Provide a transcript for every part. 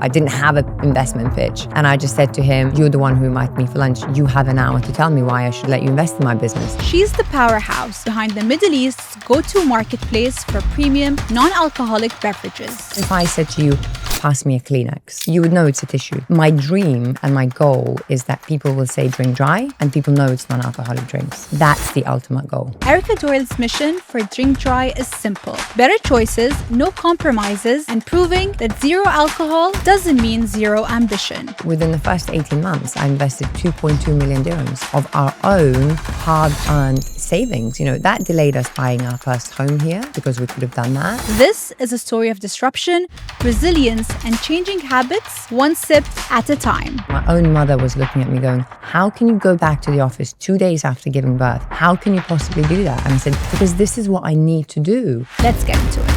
I didn't have an investment pitch. And I just said to him, you're the one who invited me for lunch. You have an hour to tell me why I should let you invest in my business. She's the powerhouse behind the Middle East's go-to marketplace for premium non-alcoholic beverages. If I said to you, pass me a Kleenex, you would know it's a tissue. My dream and my goal is that people will say drink dry and people know it's non-alcoholic drinks. That's the ultimate goal. Erika Doyle's mission for Drink Dry is simple. Better choices, no compromises, and proving that zero alcohol doesn't mean zero ambition. Within the first 18 months, I invested 2.2 million dirhams of our own hard-earned savings. You know, that delayed us buying our first home here because we could have done that. This is a story of disruption, resilience, and changing habits one sip at a time. My own mother was looking at me going, how can you go back to the office 2 days after giving birth? How can you possibly do that? And I said, because this is what I need to do. Let's get into it.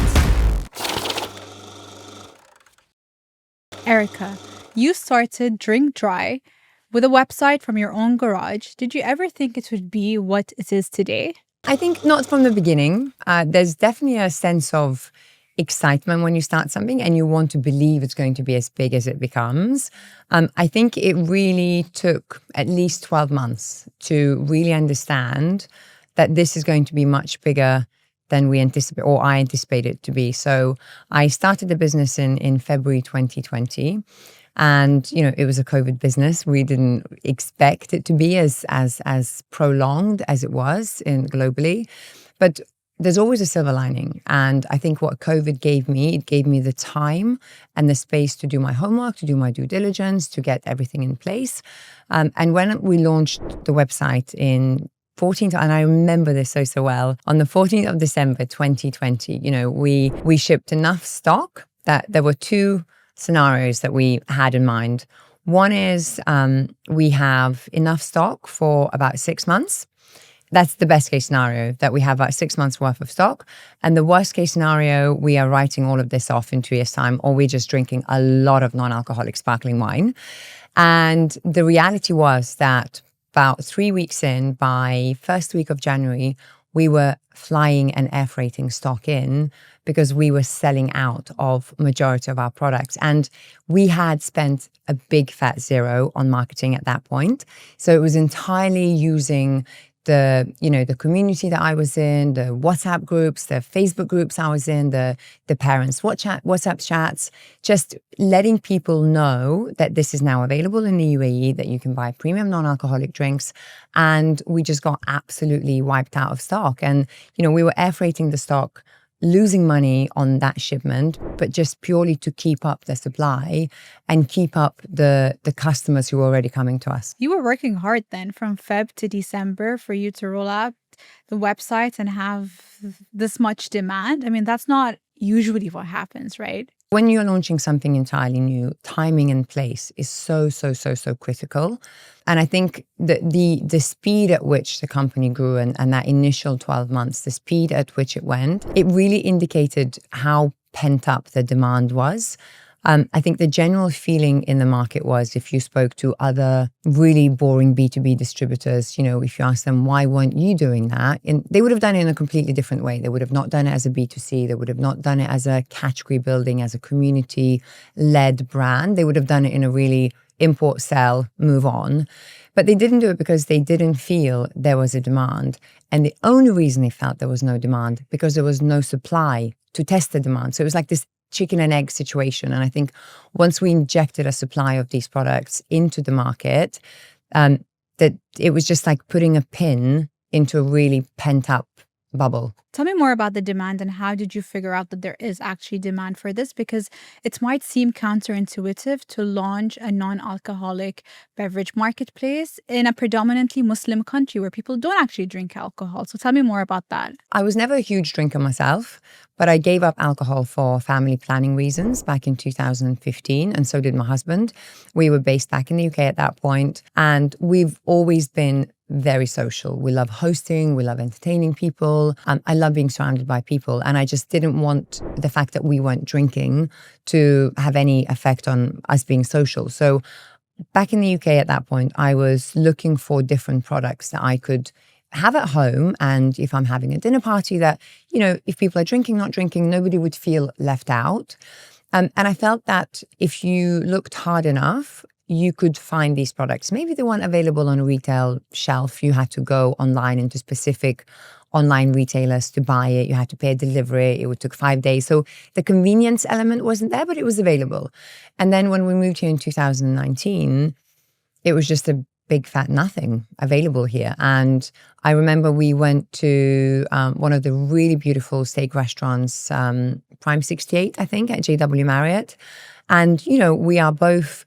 Erika, you started Drink Dry with a website from your own garage. Did you ever think it would be what it is today? I think not from the beginning. There's definitely a sense of excitement when you start something and you want to believe it's going to be as big as it becomes. I think it really took at least 12 months to really understand that this is going to be much bigger than we anticipate, or I anticipated it to be. So I started the business in February 2020. And, you know, it was a COVID business. We didn't expect it to be as prolonged as it was globally. But there's always a silver lining. And I think what COVID gave me, it gave me the time and the space to do my homework, to do my due diligence, to get everything in place. And when we launched the website in 14th, and I remember this so well, on the 14th of December 2020, you know, we shipped enough stock that there were two scenarios that we had in mind. One is we have enough stock for about 6 months. That's the best case scenario, that we have about 6 months worth of stock. And the worst case scenario, we are writing all of this off in 2 years' time, or we're just drinking a lot of non-alcoholic sparkling wine. And the reality was that about 3 weeks in, by first week of January, we were flying and air freighting stock in because we were selling out of majority of our products. And we had spent a big fat zero on marketing at that point. So it was entirely using the community that I was in, the WhatsApp groups, the Facebook groups I was in, the parents' WhatsApp chats, just letting people know that this is now available in the UAE, that you can buy premium non-alcoholic drinks. And we just got absolutely wiped out of stock. And, you know, we were air freighting the stock, losing money on that shipment, but just purely to keep up the supply and keep up the customers who were already coming to us. You were working hard then from Feb to December for you to roll out the website and have this much demand. I mean, that's not usually what happens, right? When you're launching something entirely new, timing and place is so critical. And I think that the speed at which the company grew and that initial 12 months, the speed at which it went, it really indicated how pent up the demand was. I think the general feeling in the market was, if you spoke to other really boring B2B distributors, you know, if you asked them, why weren't you doing that? And they would have done it in a completely different way. They would have not done it as a B2C. They would have not done it as a category building, as a community-led brand. They would have done it in a really import, sell, move on. But they didn't do it because they didn't feel there was a demand. And the only reason they felt there was no demand, because there was no supply to test the demand. So it was like this chicken and egg situation. And I think once we injected a supply of these products into the market, that it was just like putting a pin into a really pent up bubble. Tell me more about the demand and how did you figure out that there is actually demand for this? Because it might seem counterintuitive to launch a non-alcoholic beverage marketplace in a predominantly Muslim country where people don't actually drink alcohol. So tell me more about that. I was never a huge drinker myself, but I gave up alcohol for family planning reasons back in 2015, and so did my husband. We were based back in the UK at that point, and we've always been very social. We love hosting, we love entertaining people. I love being surrounded by people. And I just didn't want the fact that we weren't drinking to have any effect on us being social. So back in the UK at that point, I was looking for different products that I could have at home. And if I'm having a dinner party, that, you know, if people are drinking, not drinking, nobody would feel left out. And I felt that if you looked hard enough, you could find these products. Maybe they weren't available on a retail shelf. You had to go online into specific online retailers to buy it. You had to pay a delivery. It took 5 days. So the convenience element wasn't there, but it was available. And then when we moved here in 2019, it was just a big fat nothing available here. And I remember we went to one of the really beautiful steak restaurants, Prime 68, I think, at JW Marriott. And, we are both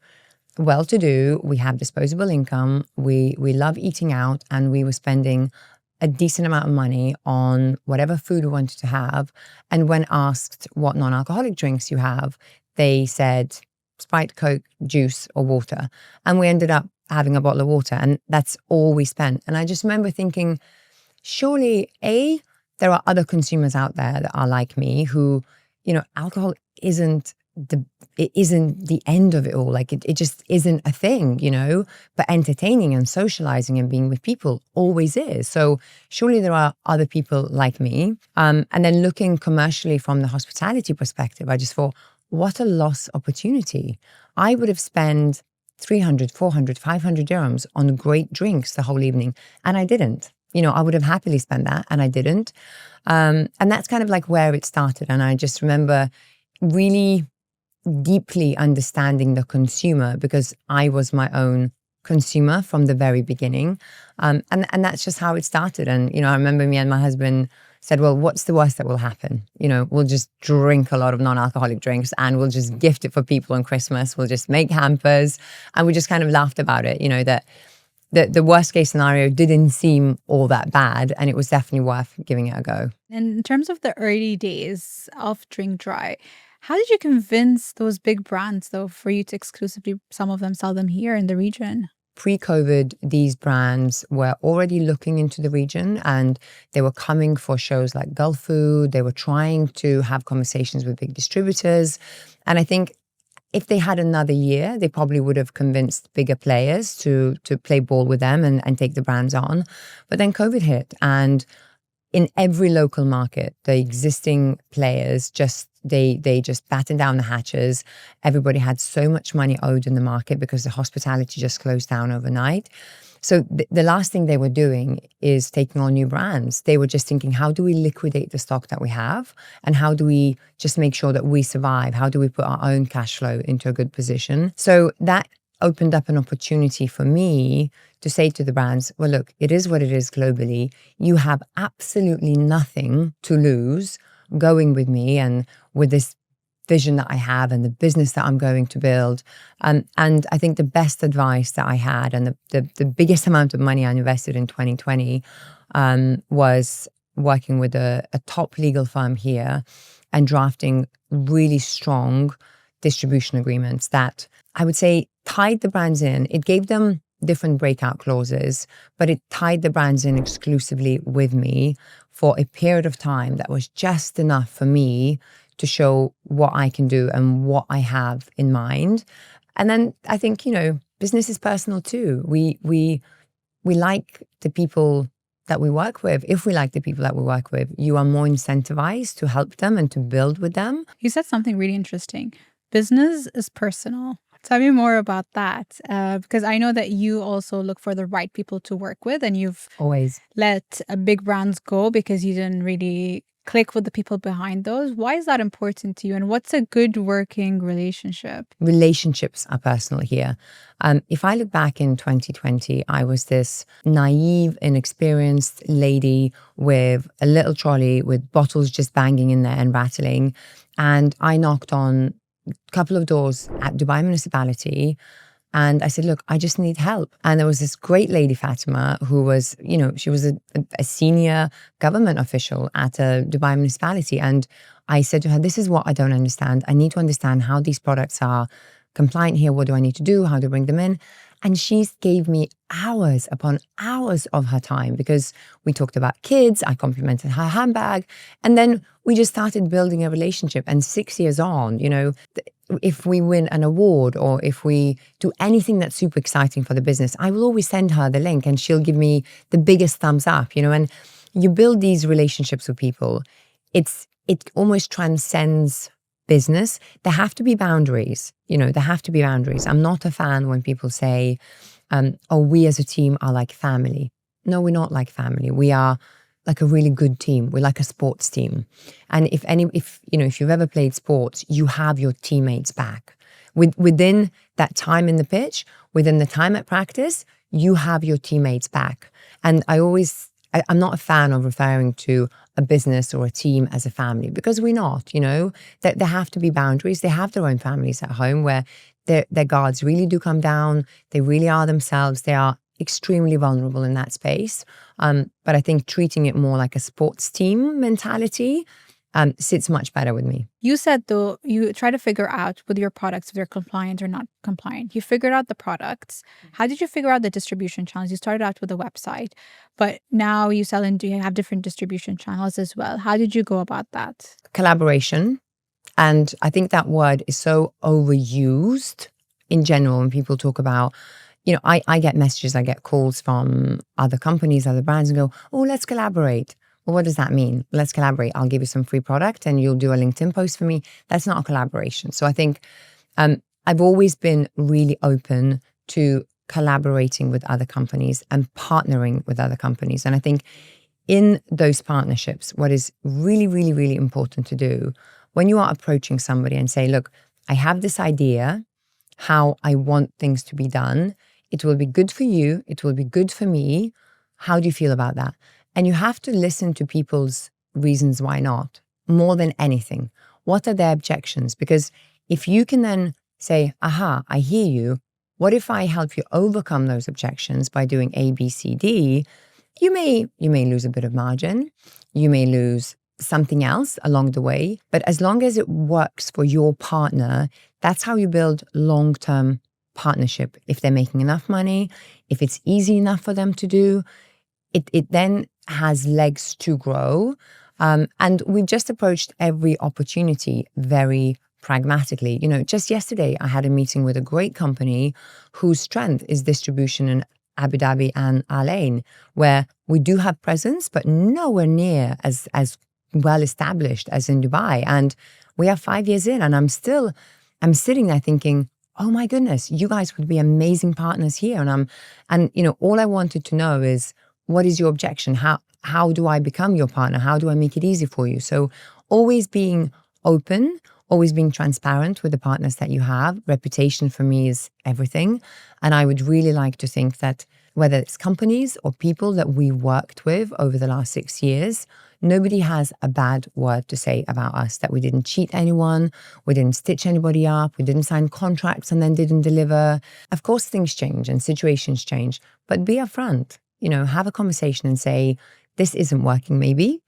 well-to-do. We have disposable income. We love eating out, and we were spending a decent amount of money on whatever food we wanted to have. And when asked what non-alcoholic drinks you have, they said Sprite, Coke, juice, or water. And we ended up having a bottle of water, and that's all we spent. And I just remember thinking, surely, there are other consumers out there that are like me who, alcohol isn't the end of it all. Like it just isn't a thing, but entertaining and socializing and being with people always is. So surely there are other people like me. And then looking commercially from the hospitality perspective, I just thought, what a lost opportunity. I would have spent 300, 400, 500 dirhams on great drinks the whole evening. And I didn't. I would have happily spent that, and I didn't. And that's kind of like where it started. And I just remember really deeply understanding the consumer, because I was my own consumer from the very beginning. And that's just how it started. And, I remember me and my husband said, well, what's the worst that will happen? We'll just drink a lot of non-alcoholic drinks and we'll just gift it for people on Christmas. We'll just make hampers. And we just kind of laughed about it, that the worst case scenario didn't seem all that bad, and it was definitely worth giving it a go. And in terms of the early days of Drink Dry, how did you convince those big brands, though, for you to exclusively, some of them, sell them here in the region? Pre-COVID, these brands were already looking into the region, and they were coming for shows like Gulf Food. They were trying to have conversations with big distributors. And I think if they had another year, they probably would have convinced bigger players to play ball with them and take the brands on. But then COVID hit, and in every local market, the existing players they just battened down the hatches. Everybody had so much money owed in the market because the hospitality just closed down overnight. So the last thing they were doing is taking on new brands. They were just thinking, how do we liquidate the stock that we have? And how do we just make sure that we survive? How do we put our own cash flow into a good position? So that opened up an opportunity for me to say to the brands, well, look, it is what it is globally. You have absolutely nothing to lose going with me and with this vision that I have and the business that I'm going to build. And I think the best advice that I had, and the biggest amount of money I invested in 2020 was working with a top legal firm here and drafting really strong distribution agreements that I would say tied the brands in. It gave them different breakout clauses, but it tied the brands in exclusively with me for a period of time that was just enough for me to show what I can do and what I have in mind. And then I think, business is personal too. We like the people that we work with. If we like the people that we work with, you are more incentivized to help them and to build with them. You said something really interesting. Business is personal. Tell me more about that, because I know that you also look for the right people to work with, and you've always let big brands go because you didn't really click with the people behind those. Why is that important to you, and what's a good working relationship? Relationships are personal here. If I look back in 2020, I was this naive, inexperienced lady with a little trolley with bottles just banging in there and rattling. And I knocked on couple of doors at Dubai municipality, and I said, look, I just need help. And there was this great lady, Fatima, who was, she was a senior government official at a Dubai municipality. And I said to her, this is what I don't understand. I need to understand how these products are compliant here. What do I need to do? How to bring them in? And she gave me hours upon hours of her time, because we talked about kids, I complimented her handbag, and then we just started building a relationship. And 6 years on, if we win an award or if we do anything that's super exciting for the business, I will always send her the link and she'll give me the biggest thumbs up, and you build these relationships with people. It almost transcends business, there have to be boundaries. There have to be boundaries. I'm not a fan when people say, oh, we as a team are like family. No, we're not like family. We are like a really good team. We're like a sports team. And if you've ever played sports, you have your teammates back. Within that time in the pitch, within the time at practice, you have your teammates back. And I'm not a fan of referring to a business or a team as a family, because we're not, that there have to be boundaries. They have their own families at home where their guards really do come down. They really are themselves. They are extremely vulnerable in that space. But I think treating it more like a sports team mentality sits much better with me. You said, though, you try to figure out with your products if they're compliant or not compliant. You figured out the products. How did you figure out the distribution channels? You started out with a website, but now you have different distribution channels as well. How did you go about that? Collaboration. And I think that word is so overused in general when people talk about, I get messages, I get calls from other companies, other brands, and go, oh, let's collaborate. Well, what does that mean? Let's collaborate. I'll give you some free product and you'll do a LinkedIn post for me. That's not a collaboration. So I think I've always been really open to collaborating with other companies and partnering with other companies. And I think in those partnerships, what is really, really, really important to do when you are approaching somebody and say, look, I have this idea, how I want things to be done. It will be good for you. It will be good for me. How do you feel about that? And you have to listen to people's reasons why not, more than anything. What are their objections? Because if you can then say, aha, I hear you. What if I help you overcome those objections by doing A, B, C, D? You may lose a bit of margin. You may lose something else along the way. But as long as it works for your partner, that's how you build long-term partnership. If they're making enough money, if it's easy enough for them to do, it then has legs to grow. And we've just approached every opportunity very pragmatically. Just yesterday, I had a meeting with a great company whose strength is distribution in Abu Dhabi and Al Ain, where we do have presence, but nowhere near as well established as in Dubai. And we are 5 years in, and I'm sitting there thinking, oh my goodness, you guys would be amazing partners here. And all I wanted to know is, what is your objection? How do I become your partner? How do I make it easy for you? So always being open, always being transparent with the partners that you have. Reputation for me is everything. And I would really like to think that whether it's companies or people that we worked with over the last 6 years, nobody has a bad word to say about us, that we didn't cheat anyone, we didn't stitch anybody up, we didn't sign contracts and then didn't deliver. Of course, things change and situations change, but be upfront. Have a conversation and say, this isn't working maybe,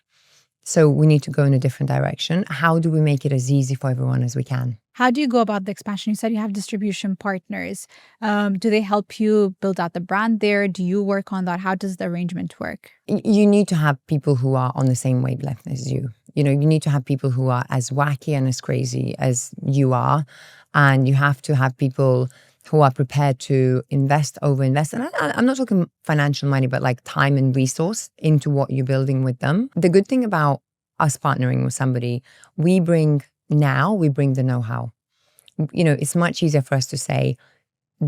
so we need to go in a different direction. How do we make it as easy for everyone as we can? How do you go about the expansion? You said you have distribution partners. Do they help you build out the brand there? Do you work on that? How does the arrangement work? You need to have people who are on the same wavelength as you. You need to have people who are as wacky and as crazy as you are. And you have to have people who are prepared to overinvest. And I'm not talking financial money, but like time and resource into what you're building with them. The good thing about us partnering with somebody, we bring the know-how. It's much easier for us to say,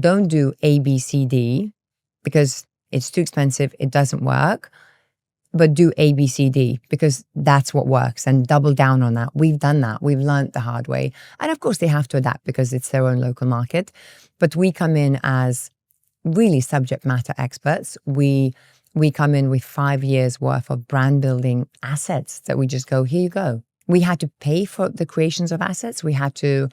don't do A, B, C, D, because it's too expensive, it doesn't work. But do A, B, C, D, because that's what works, and double down on that. We've done that. We've learned the hard way. And of course, they have to adapt because it's their own local market. But we come in as really subject matter experts. We come in with 5 years worth of brand building assets that we just go, here you go. We had to pay for the creations of assets. We had to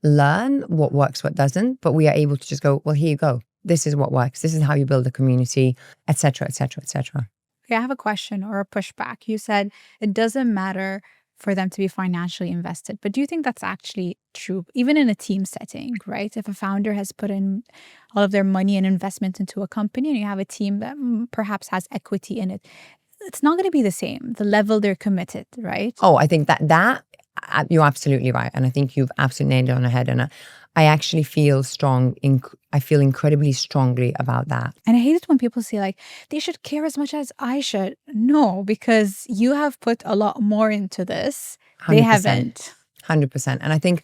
learn what works, what doesn't. But we are able to just go, well, here you go. This is what works. This is how you build a community, et cetera, et cetera, et cetera. Okay, I have a question or a pushback. You said it doesn't matter for them to be financially invested, but do you think that's actually true, even in a team setting, right? If a founder has put in all of their money and investment into a company and you have a team that perhaps has equity in it, it's not going to be the same, the level they're committed, right? Oh, I think that you're absolutely right. And I think you've absolutely nailed it on the head. And I actually feel I feel incredibly strongly about that. And I hate it when people say like, they should care as much as I should. No, because you have put a lot more into this. 100%, They haven't. 100%. And I think,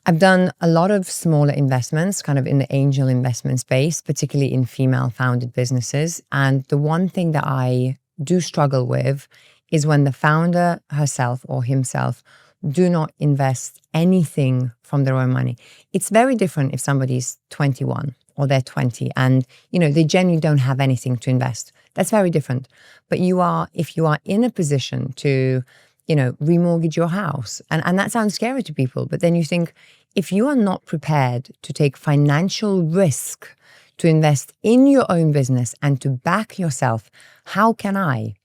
I've done a lot of smaller investments kind of in the angel investment space, particularly in female founded businesses. And the one thing that I do struggle with is when the founder herself or himself do not invest anything from their own money. It's very different if somebody's 21 or they're 20 and, they genuinely don't have anything to invest. That's very different. But if you are in a position to, remortgage your house, and that sounds scary to people, but then you think, if you are not prepared to take financial risk to invest in your own business and to back yourself, how can I?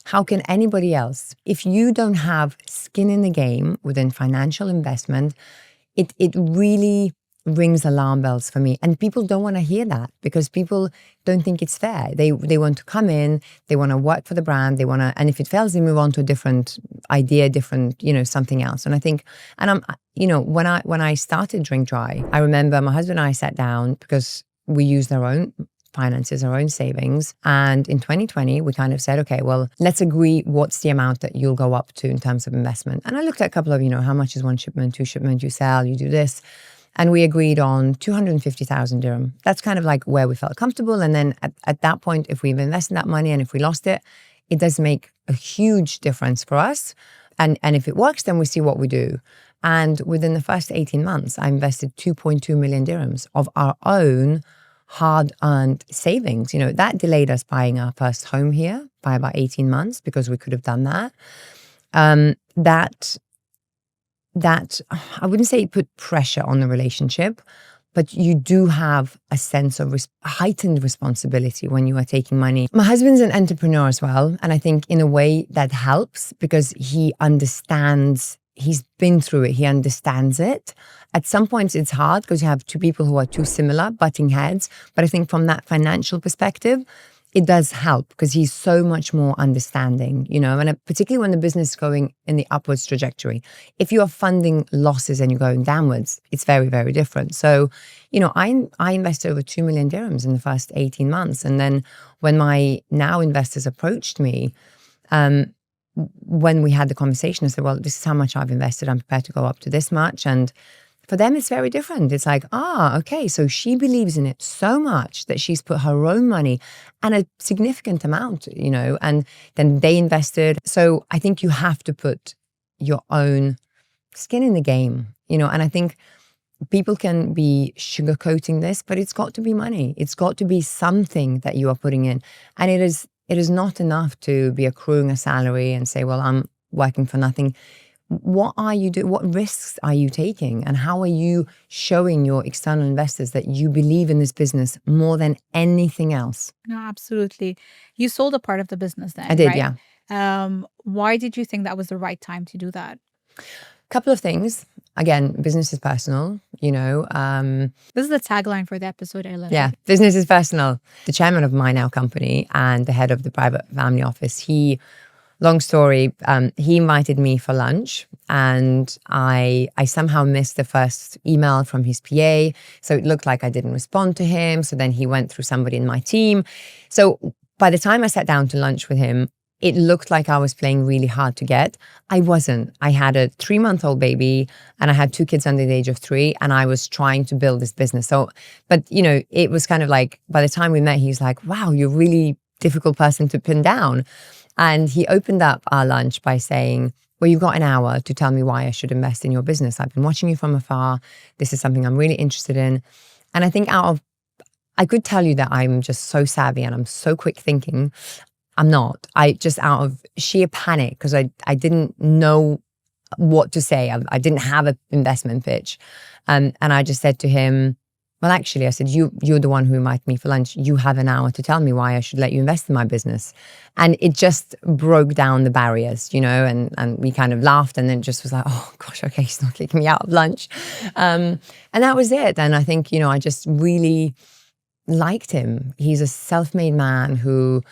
How can anybody else? If you don't have skin in the game within financial investment, it really rings alarm bells for me. And people don't want to hear that because people don't think it's fair. They want to come in, they want to work for the brand, and if it fails, they move on to a different idea, something else. And I think, when I started Drink Dry, I remember my husband and I sat down because we used our own finances, our own savings. And in 2020, we kind of said, okay, well, let's agree what's the amount that you'll go up to in terms of investment. And I looked at a couple of, how much is one shipment, two shipment, you sell, you do this. And we agreed on 250,000 dirham. That's kind of like where we felt comfortable. And then at that point, if we've invested that money and if we lost it, it does make a huge difference for us. And if it works, then we see what we do. And within the first 18 months, I invested 2.2 million dirhams of our own hard-earned savings. That delayed us buying our first home here by about 18 months because we could have done that. That I wouldn't say it put pressure on the relationship, but you do have a sense of heightened responsibility when you are taking money. My husband's an entrepreneur as well. And I think in a way that helps because he understands, he's been through it, he understands it. At some points it's hard because you have two people who are too similar, butting heads. But I think from that financial perspective, it does help because he's so much more understanding, and particularly when the business is going in the upwards trajectory. If you are funding losses and you're going downwards, it's very, very different. So, I invested over 2 million dirhams in the first 18 months. And then when my now investors approached me, when we had the conversation, I said, well, this is how much I've invested. I'm prepared to go up to this much. And for them, it's very different. It's like, okay, so she believes in it so much that she's put her own money and a significant amount, and then they invested. So I think you have to put your own skin in the game, and I think people can be sugarcoating this, but it's got to be money. It's got to be something that you are putting in. And it is not enough to be accruing a salary and say, well, I'm working for nothing. What are you doing? What risks are you taking? And how are you showing your external investors that you believe in this business more than anything else? No, absolutely. You sold a part of the business then, I did, right? yeah. Why did you think that was the right time to do that? Couple of things. Again, business is personal, This is the tagline for the episode, I love Yeah, it. business is personal. The chairman of my now company and the head of the private family office, long story, he invited me for lunch and I somehow missed the first email from his PA. So it looked like I didn't respond to him. So then he went through somebody in my team. So by the time I sat down to lunch with him, it looked like I was playing really hard to get. I wasn't. I had a 3-month-old baby and I had 2 kids under the age of 3 and I was trying to build this business. So, but it was kind of like, by the time we met, he was like, wow, you're a really difficult person to pin down. And he opened up our lunch by saying, well, you've got an hour to tell me why I should invest in your business. I've been watching you from afar. This is something I'm really interested in. And I think I could tell you that I'm just so savvy and I'm so quick thinking. I'm not. Out of sheer panic, because I didn't know what to say. I didn't have an investment pitch. And I just said to him, well, actually, I said, you're the one who invited me for lunch. You have an hour to tell me why I should let you invest in my business. And it just broke down the barriers, and we kind of laughed and then just was like, oh gosh, okay, he's not kicking me out of lunch. And that was it. And I think, I just really liked him. He's a self-made man who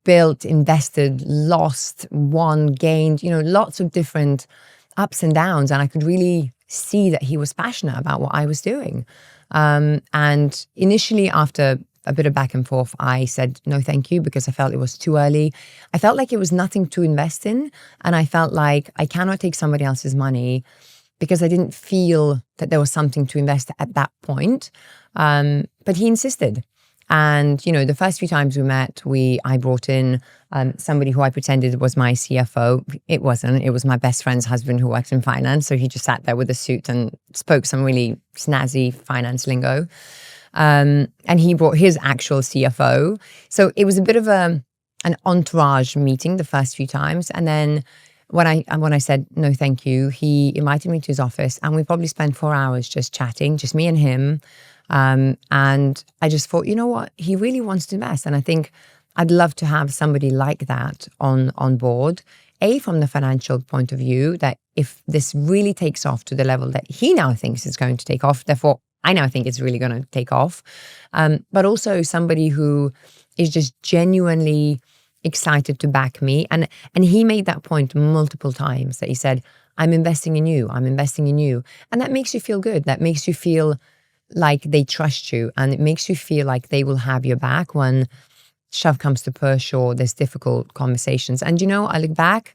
built, invested, lost, won, gained, lots of different ups and downs. And I could really see that he was passionate about what I was doing. And initially, after a bit of back and forth, I said no thank you because I felt it was too early. I felt like it was nothing to invest in, and I felt like I cannot take somebody else's money because I didn't feel that there was something to invest at that point. But he insisted. And, you know, the first few times we met, I brought in somebody who I pretended was my CFO. It wasn't. It was my best friend's husband who works in finance. So he just sat there with a suit and spoke some really snazzy finance lingo. And he brought his actual CFO. So it was a bit of an entourage meeting the first few times. And then when I said no thank you, he invited me to his office and we probably spent 4 hours just chatting, just me and him. And I just thought, you know what, he really wants to invest. And I think I'd love to have somebody like that on board, from the financial point of view, that if this really takes off to the level that he now thinks it's going to take off, therefore I now think it's really going to take off. But also somebody who is just genuinely excited to back me. And he made that point multiple times, that he said, I'm investing in you, I'm investing in you. And that makes you feel good. That makes you feel like they trust you, and it makes you feel like they will have your back when shove comes to push or there's difficult conversations. And, you know, I look back,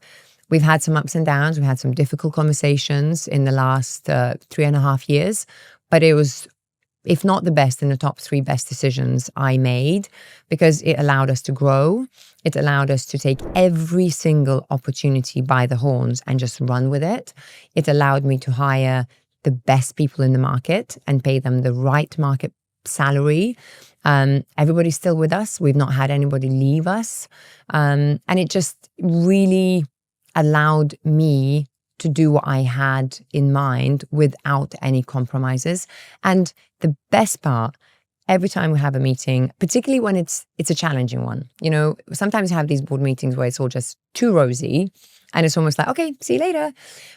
we've had some ups and downs. We've had some difficult conversations in the last 3.5 years, but it was, if not the best, in the top 3 best decisions I made, because it allowed us to grow. It allowed us to take every single opportunity by the horns and just run with it. It allowed me to hire the best people in the market and pay them the right market salary. Everybody's still with us. We've not had anybody leave us. And it just really allowed me to do what I had in mind without any compromises. And the best part, every time we have a meeting, particularly when it's a challenging one, you know, sometimes you have these board meetings where it's all just too rosy and it's almost like, okay, see you later.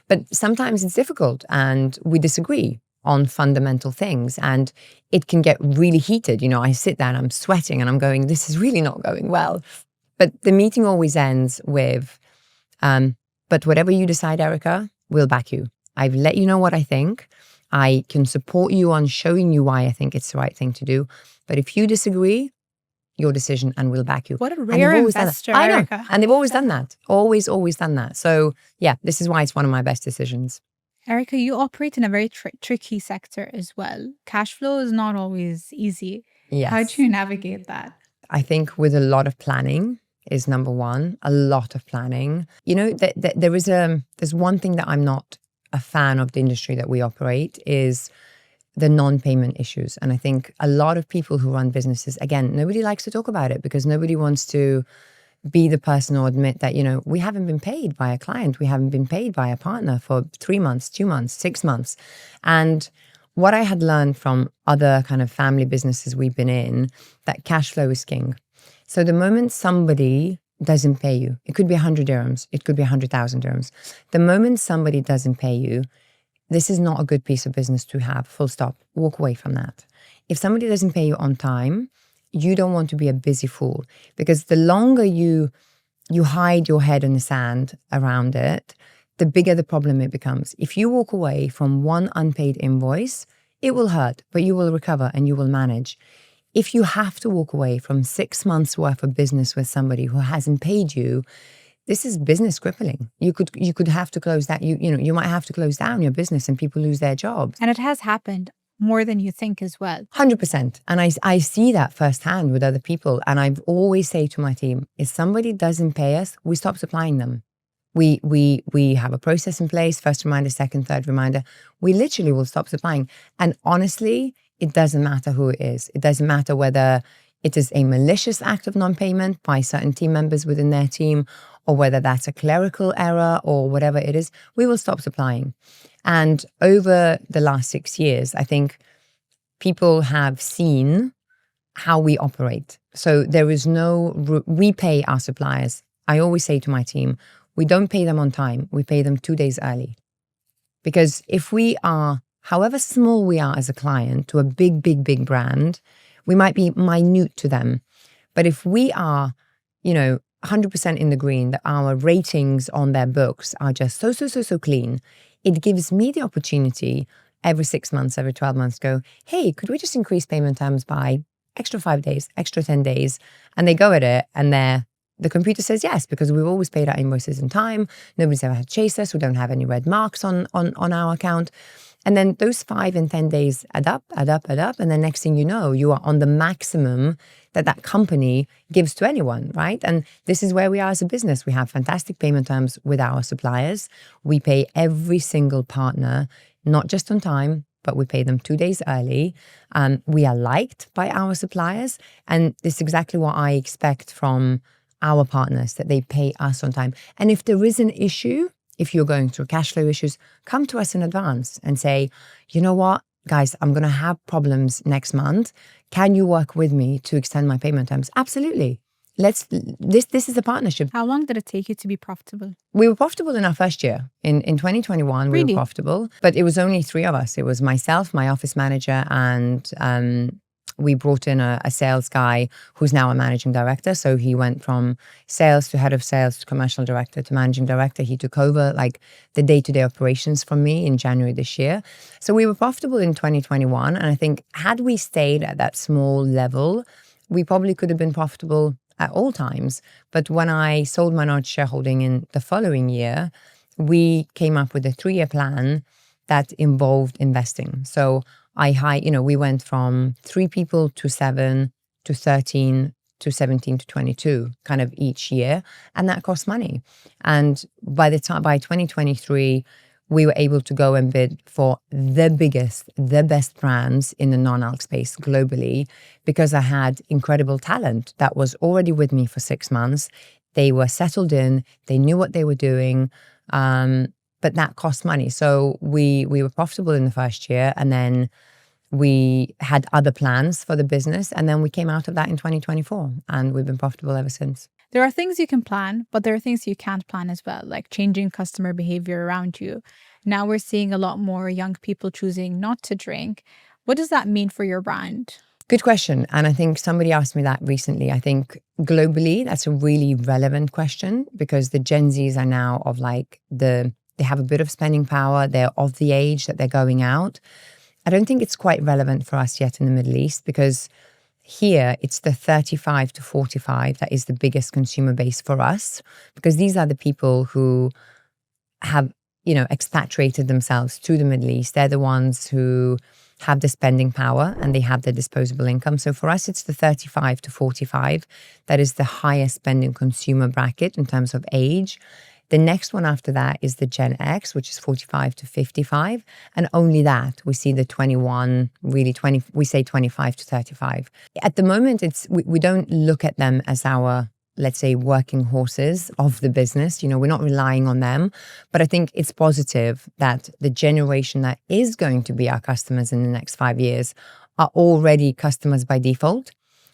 But sometimes it's difficult and we disagree on fundamental things and it can get really heated. You know, I sit there and I'm sweating and I'm going, this is really not going well. But the meeting always ends with, but whatever you decide, Erika, we'll back you. I've let you know what I think. I can support you on showing you why I think it's the right thing to do. But if you disagree, your decision, and we'll back you. What a rare investor, I know. Erika. And they've always done that. Always done that. So yeah, this is why it's one of my best decisions. Erika, you operate in a very tricky sector as well. Cash flow is not always easy. Yes. How do you navigate that? I think with a lot of planning is number one. A lot of planning. You know, there's one thing that I'm not a fan of the industry that we operate is the non-payment issues. And I think a lot of people who run businesses, again, nobody likes to talk about it because nobody wants to be the person or admit that, you know, we haven't been paid by a client. We haven't been paid by a partner for 3 months, 2 months, 6 months. And what I had learned from other kind of family businesses we've been in, that cash flow is king. So the moment somebody doesn't pay you, it could be 100 dirhams, it could be 100,000 dirhams. The moment somebody doesn't pay you, this is not a good piece of business to have, full stop. Walk away from that. If somebody doesn't pay you on time, you don't want to be a busy fool, because the longer you hide your head in the sand around it, the bigger the problem it becomes. If you walk away from one unpaid invoice, it will hurt, but you will recover and you will manage. If you have to walk away from 6 months worth of business with somebody who hasn't paid you, this is business crippling. You could have to close that. You might have to close down your business and people lose their jobs. And it has happened more than you think as well. 100%. And I see that firsthand with other people. And I always say to my team, if somebody doesn't pay us, we stop supplying them. We have a process in place, first reminder, second, third reminder. We literally will stop supplying. And honestly, it doesn't matter who it is. It doesn't matter whether it is a malicious act of non-payment by certain team members within their team, or whether that's a clerical error or whatever it is, we will stop supplying. And over the last 6 years, I think people have seen how we operate. So there is we pay our suppliers. I always say to my team, we don't pay them on time. We pay them 2 days early. Because if we are, however small we are as a client to a big, big, big brand, we might be minute to them. But if we are, 100% in the green, that our ratings on their books are just so clean, it gives me the opportunity every 6 months, every 12 months, go, hey, could we just increase payment terms by extra 5 days, extra 10 days. And they go at it and the computer says yes, because we've always paid our invoices in time. Nobody's ever had to chase us. We don't have any red marks on our account. And then those 5 and 10 days add up. And then next thing you know, you are on the maximum that company gives to anyone, right? And this is where we are as a business. We have fantastic payment terms with our suppliers. We pay every single partner, not just on time, but we pay them 2 days early. We are liked by our suppliers. And this is exactly what I expect from our partners, that they pay us on time. And if there is an issue, if you're going through cash flow issues, come to us in advance and say, you know what, guys, I'm going to have problems next month. Can you work with me to extend my payment terms? Absolutely. This is a partnership. How long did it take you to be profitable? We were profitable in our first year. In 2021, we Really? were profitable, but it was only 3 of us. It was myself, my office manager, and we brought in a sales guy who's now a managing director. So he went from sales to head of sales to commercial director to managing director. He took over like the day-to-day operations from me in January this year. So we were profitable in 2021. And I think had we stayed at that small level, we probably could have been profitable at all times. But when I sold minority shareholding in the following year, we came up with a 3-year plan that involved investing. So we went from 3 people to 7 to 13 to 17 to 22 kind of each year. And that cost money. And by 2023, we were able to go and bid for the biggest, the best brands in the non-alc space globally, because I had incredible talent that was already with me for 6 months. They were settled in, they knew what they were doing, but that cost money. So we were profitable in the first year, and then we had other plans for the business, and then we came out of that in 2024, and we've been profitable ever since. There are things you can plan, but there are things you can't plan as well, like changing customer behavior around you. Now we're seeing a lot more young people choosing not to drink. What does that mean for your brand? Good question. And I think somebody asked me that recently. I think globally, that's a really relevant question, because the Gen Zs are now of they have a bit of spending power. They're of the age that they're going out. I don't think it's quite relevant for us yet in the Middle East, because here it's the 35 to 45 that is the biggest consumer base for us, because these are the people who have, expatriated themselves to the Middle East. They're the ones who have the spending power and they have the disposable income. So for us, it's the 35 to 45 that is the highest spending consumer bracket in terms of age. The next one after that is the Gen X, which is 45 to 55. And only that, we see the 21, really 20, we say 25 to 35. At the moment, we don't look at them as our, let's say, working horses of the business. We're not relying on them. But I think it's positive that the generation that is going to be our customers in the next 5 years are already customers by default.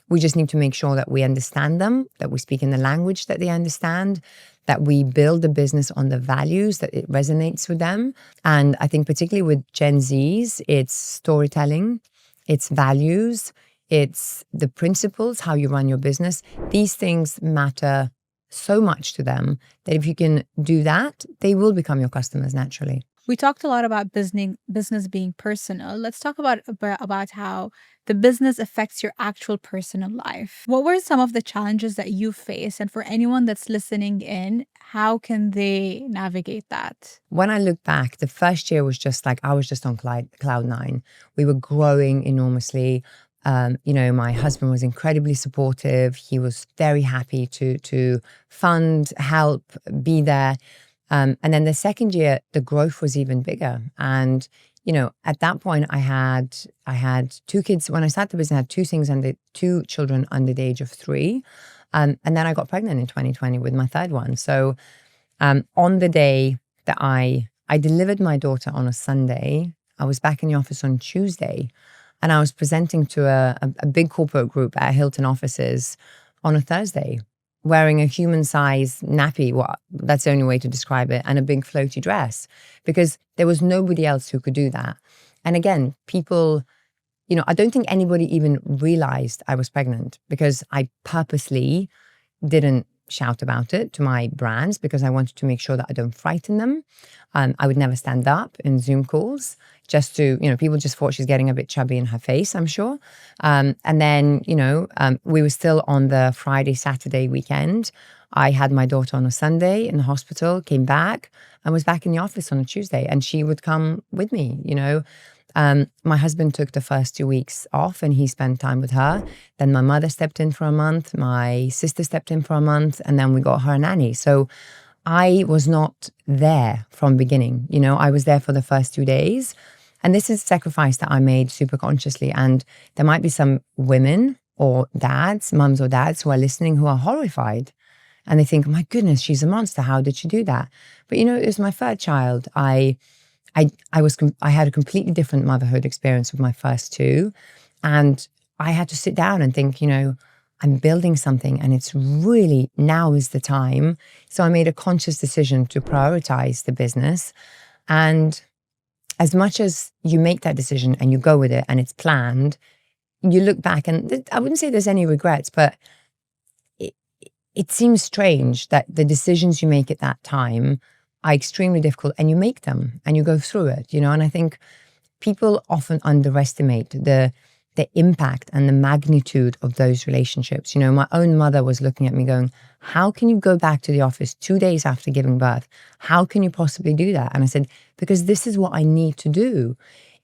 We just need to make sure that we understand them, that we speak in the language that they understand, that we build the business on the values, that it resonates with them. And I think particularly with Gen Zs, it's storytelling, it's values, it's the principles, how you run your business. These things matter so much to them that if you can do that, they will become your customers naturally. We talked a lot about business being personal. Let's talk about how the business affects your actual personal life. What were some of the challenges that you face? And for anyone that's listening in, how can they navigate that? When I look back, the first year was just like, I was just on cloud 9. We were growing enormously. My husband was incredibly supportive. He was very happy to fund, help, be there. And then the second year, the growth was even bigger. And, at that point, I had 2 kids. When I started the business, I had 2 children under the age of 3. And then I got pregnant in 2020 with my third one. So on the day that I delivered my daughter on a Sunday, I was back in the office on Tuesday. And I was presenting to a big corporate group at Hilton offices on a Thursday, wearing a human-sized nappy, that's the only way to describe it, and a big floaty dress, because there was nobody else who could do that. And again, people, I don't think anybody even realized I was pregnant, because I purposely didn't shout about it to my brands because I wanted to make sure that I don't frighten them. I would never stand up in Zoom calls just to, people just thought she's getting a bit chubby in her face, I'm sure. And then, we were still on the Friday, Saturday weekend. I had my daughter on a Sunday in the hospital, came back and was back in the office on a Tuesday, and she would come with me, My husband took the first 2 weeks off and he spent time with her. Then my mother stepped in for a month, my sister stepped in for a month, and then we got her a nanny. So I was not there from beginning, I was there for the first 2 days. And this is a sacrifice that I made super consciously. And there might be some women or dads, mums or dads who are listening who are horrified. And they think, my goodness, she's a monster. How did she do that? But it was my third child. I had a completely different motherhood experience with my first two. And I had to sit down and think, I'm building something and it's really, now is the time. So I made a conscious decision to prioritize the business. And as much as you make that decision and you go with it and it's planned, you look back and I wouldn't say there's any regrets, but it seems strange that the decisions you make at that time are extremely difficult and you make them and you go through it, And I think people often underestimate the impact and the magnitude of those relationships. My own mother was looking at me going, how can you go back to the office 2 days after giving birth? How can you possibly do that? And I said, because this is what I need to do.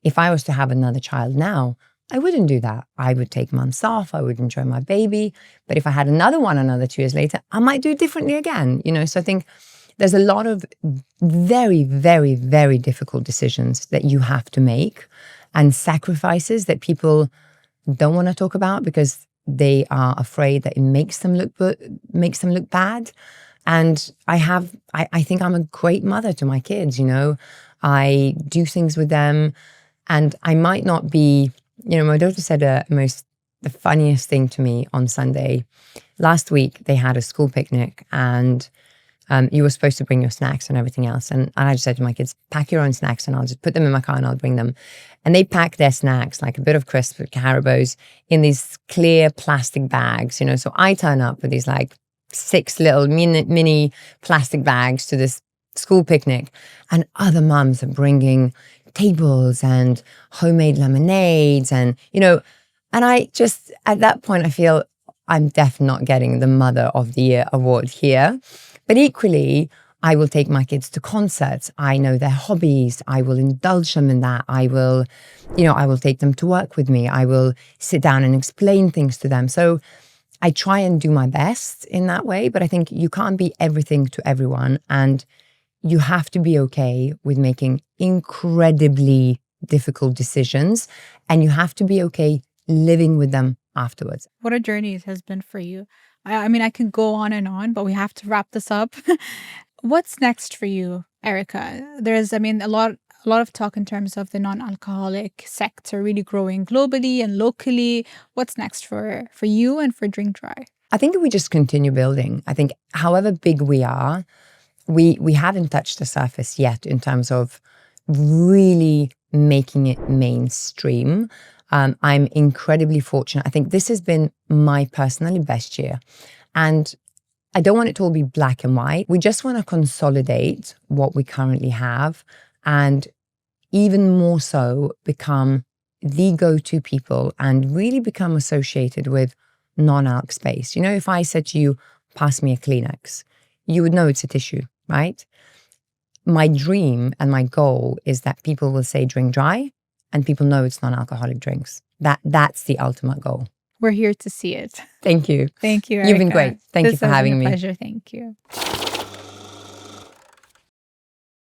If I was to have another child now, I wouldn't do that. I would take months off. I would enjoy my baby. But if I had another one another 2 years later, I might do it differently again. So I think there's a lot of very, very, very difficult decisions that you have to make and sacrifices that people don't want to talk about because they are afraid that it makes them look bad. And I think I'm a great mother to my kids. I do things with them, and I might not be. My daughter said the funniest thing to me on Sunday. Last week, they had a school picnic and you were supposed to bring your snacks and everything else. And I just said to my kids, pack your own snacks and I'll just put them in my car and I'll bring them. And they packed their snacks, like a bit of crisps, Haribo's, in these clear plastic bags, So I turn up with these like 6 little mini plastic bags to this school picnic, and other mums are bringing tables and homemade lemonades and I just, at that point, I feel I'm definitely not getting the Mother of the Year award here. But equally, I will take my kids to concerts. I know their hobbies. I will indulge them in that. I will take them to work with me. I will sit down and explain things to them. So I try and do my best in that way, but I think you can't be everything to everyone. And you have to be okay with making incredibly difficult decisions, and you have to be okay living with them afterwards. What a journey it has been for you. I mean, I can go on, but we have to wrap this up. What's next for you, Erika? There's, a lot of talk in terms of the non-alcoholic sector really growing globally and locally. What's next for you and for Drink Dry? I think we just continue building. I think however big we are, we haven't touched the surface yet in terms of really making it mainstream. I'm incredibly fortunate. I think this has been my personally best year. And I don't want it to all be black and white. We just want to consolidate what we currently have and even more so become the go-to people and really become associated with non-alc space. If I said to you, pass me a Kleenex, you would know it's a tissue, right? My dream and my goal is that people will say drink dry and people know it's non-alcoholic drinks. That's the ultimate goal. We're here to see it. Thank you. Thank you, Erika. You've been great. Thank you for having me. Pleasure. Thank you.